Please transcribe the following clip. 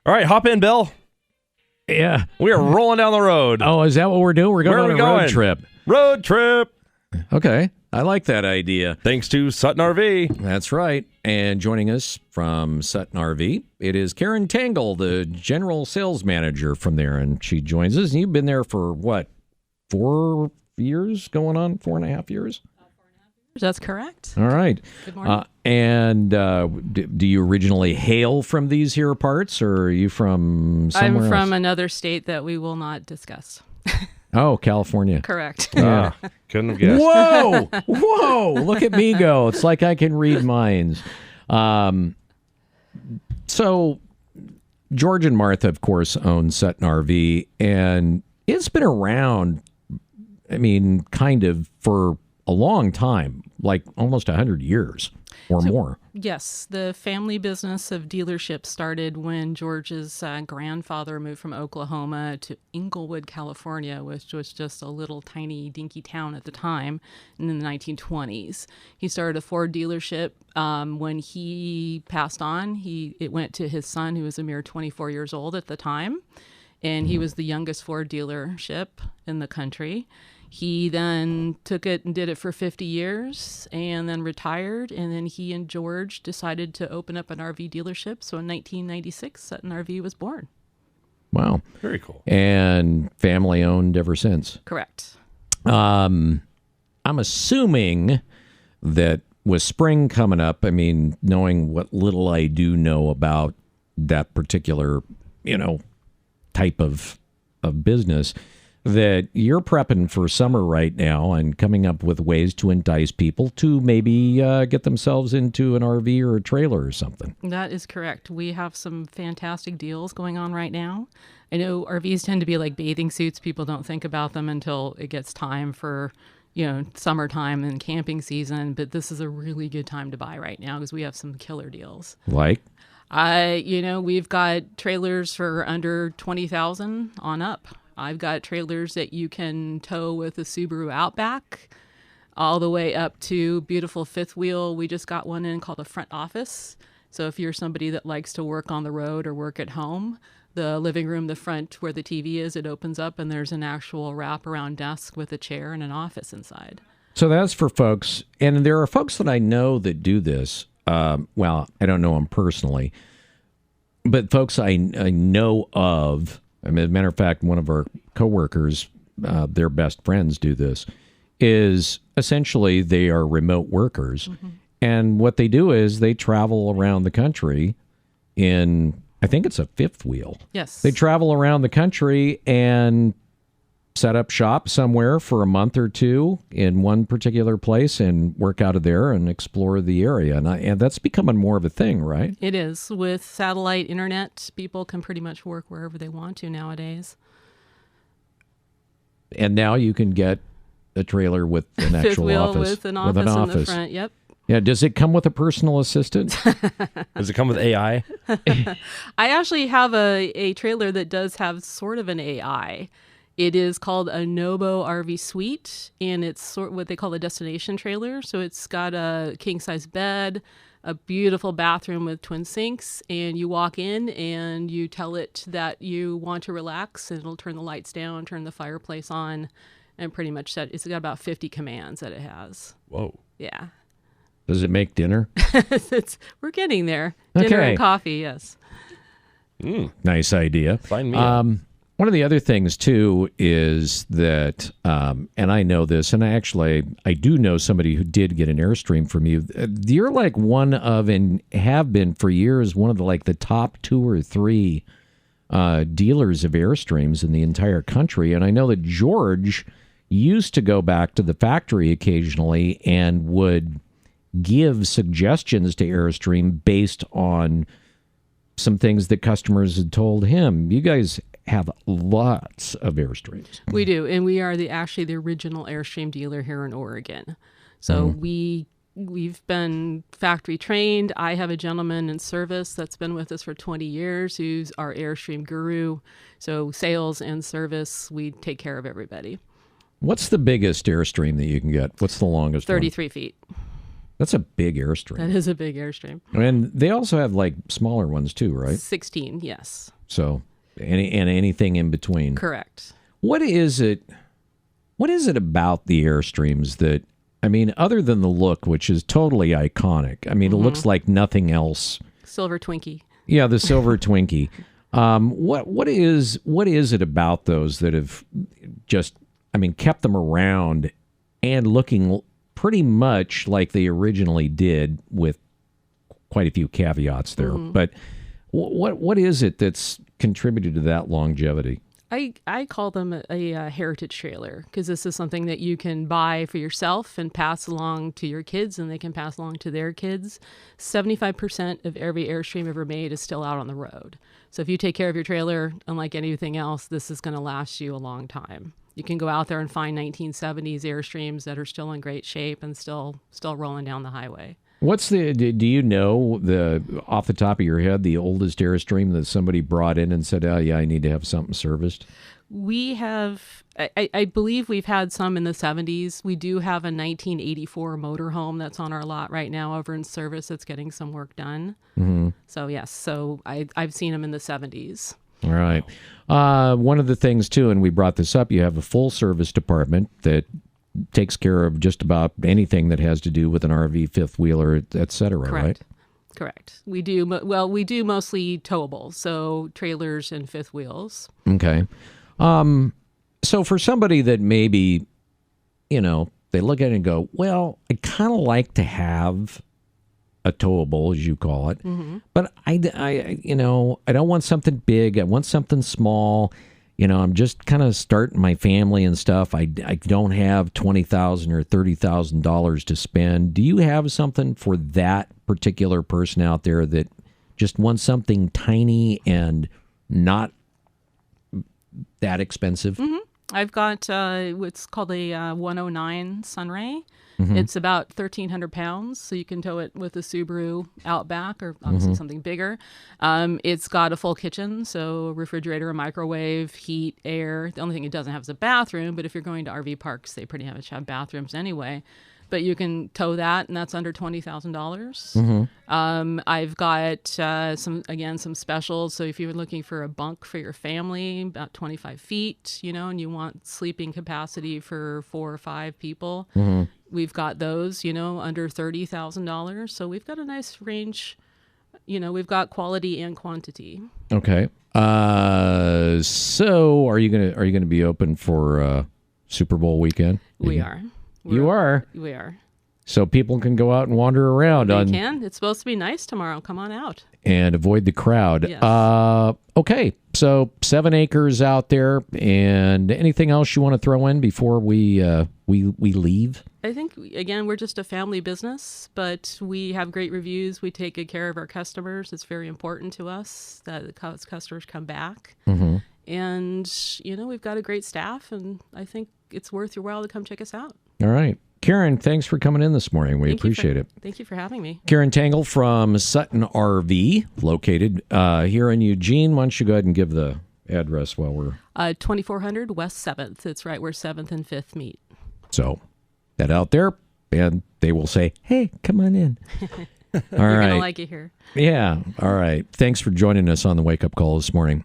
All right, hop in, Bill. Yeah. We are rolling down the road. Oh, is that what we're doing? We're going on a road trip. Road trip. Okay. I like that idea. Thanks to Sutton RV. That's right. And joining us from Sutton RV, it is Karen Tangle, the general sales manager from there. And she joins us. And you've been there for, what, 4 years going on? 4.5 years? That's correct. All right. Good morning. Do you originally hail from these here parts, or are you from somewhere I'm from else? another state that we will not discuss. Oh, California. Correct. Yeah. Couldn't have guessed. Whoa! Whoa! Look at me go. It's like I can read minds. So, George and Martha, of course, own Sutton RV, and it's been around, I mean, kind of for a long time, like almost 100 years or more. Yes, the family business of dealerships started when George's grandfather moved from Oklahoma to Inglewood, California, which was just a little tiny dinky town at the time in the 1920s. He started a Ford dealership. When he passed on, it went to his son, who was a mere 24 years old at the time, and he was the youngest Ford dealership in the country. He then took it and did it for 50 years and then retired. And then he and George decided to open up an RV dealership. So in 1996, Sutton RV was born. Wow. Very cool. And family owned ever since. Correct. I'm assuming that with spring coming up, I mean, knowing what little I do know about that particular, type of business, that you're prepping for summer right now and coming up with ways to entice people to maybe get themselves into an RV or a trailer or something. That is correct. We have some fantastic deals going on right now. I know RVs tend to be like bathing suits. People don't think about them until it gets time for, summertime and camping season. But this is a really good time to buy right now because we have some killer deals. Like? We've got trailers for under $20,000 on up. I've got trailers that you can tow with a Subaru Outback all the way up to beautiful fifth wheel. We just got one in called a front office. So if you're somebody that likes to work on the road or work at home, the living room, the front where the TV is, it opens up and there's an actual wraparound desk with a chair and an office inside. So that's for folks, and there are folks that I know that do this. Well, I don't know them personally, but folks I know of. I mean, as a matter of fact, one of our coworkers, their best friends do this, is essentially they are remote workers. Mm-hmm. And what they do is they travel around the country in, I think it's a fifth wheel. Yes. They travel around the country and set up shop somewhere for a month or two in one particular place and work out of there and explore the area. And that's becoming more of a thing, right? It is. With satellite internet, people can pretty much work wherever they want to nowadays. And now you can get a trailer with an actual Fifth wheel office. with an office in the front, yep. Yeah, does it come with a personal assistant? Does it come with AI? I actually have a trailer that does have sort of an AI. It is called a Nobo RV Suite, and it's what they call a destination trailer. So it's got a king-size bed, a beautiful bathroom with twin sinks, and you walk in and you tell it that you want to relax, and it'll turn the lights down, turn the fireplace on, and pretty much it's got about 50 commands that it has. Whoa. Yeah. Does it make dinner? We're getting there. Dinner and coffee, yes. Nice idea. Sign me up. One of the other things, too, is that, and I know this, and I do know somebody who did get an Airstream from you. You're like one of, and have been for years, one of the top 2 or 3 dealers of Airstreams in the entire country. And I know that George used to go back to the factory occasionally and would give suggestions to Airstream based on some things that customers had told him. You guys have lots of Airstreams. We do, and we are actually the original Airstream dealer here in Oregon. So we've been factory trained. I have a gentleman in service that's been with us for 20 years who's our Airstream guru. So sales and service, we take care of everybody. What's the biggest Airstream that you can get? What's the longest 33 feet. That's a big Airstream. That is a big Airstream. And they also have like smaller ones too, right? 16, yes. So anything in between. Correct. What is it about the Airstreams that, I mean, other than the look, which is totally iconic. I mean, it looks like nothing else. Silver Twinkie. Yeah, the silver Twinkie. What is it about those that have just, I mean, kept them around and looking pretty much like they originally did, with quite a few caveats there. But what is it that's contributed to that longevity? I call them a heritage trailer, because this is something that you can buy for yourself and pass along to your kids, and they can pass along to their kids. 75% of every Airstream ever made is still out on the road. So if you take care of your trailer, unlike anything else, this is going to last you a long time. You can go out there and find 1970s Airstreams that are still in great shape and still rolling down the highway. Do you know, off the top of your head, the oldest Airstream that somebody brought in and said, oh yeah, I need to have something serviced? We have, I believe we've had some in the 70s. We do have a 1984 motorhome that's on our lot right now over in service that's getting some work done. So yes, I've seen them in the 70s. All right. One of the things too, and we brought this up, you have a full service department that takes care of just about anything that has to do with an RV, fifth wheeler, et cetera, Correct. right? Correct. We do mostly towables, so trailers and fifth wheels. Okay. So for somebody that maybe, they look at it and go, well, I kind of like to have a towable, as you call it, but I don't want something big. I want something small. I'm just kind of starting my family and stuff. I don't have $20,000 or $30,000 to spend. Do you have something for that particular person out there that just wants something tiny and not that expensive? I've got what's called a 109 Sunray. It's about 1,300 pounds, so you can tow it with a Subaru Outback or obviously something bigger. It's got a full kitchen, so refrigerator, a microwave, heat, air. The only thing it doesn't have is a bathroom, but if you're going to RV parks, they pretty much have bathrooms anyway. But you can tow that, and that's under $20,000. I've got some specials. So if you're looking for a bunk for your family, about 25 feet, and you want sleeping capacity for 4 or 5 people, we've got those, under $30,000. So we've got a nice range. We've got quality and quantity. Okay. So are you gonna be open for Super Bowl weekend? We are. You are? We are. So people can go out and wander around. They can. It's supposed to be nice tomorrow. Come on out. And avoid the crowd. Yes. Okay, so 7 acres out there. And anything else you want to throw in before we leave? I think, again, we're just a family business, but we have great reviews. We take good care of our customers. It's very important to us that the customers come back. And, we've got a great staff, and I think it's worth your while to come check us out. All right. Karen, thanks for coming in this morning. We appreciate it. Thank you for having me. Karen Tangle from Sutton RV, located here in Eugene. Why don't you go ahead and give the address while we're... 2400 West 7th. It's right where 7th and 5th meet. So, that out there, and they will say, hey, come on in. All You're right. going to like it here. Yeah. All right. Thanks for joining us on the Wake Up Call this morning.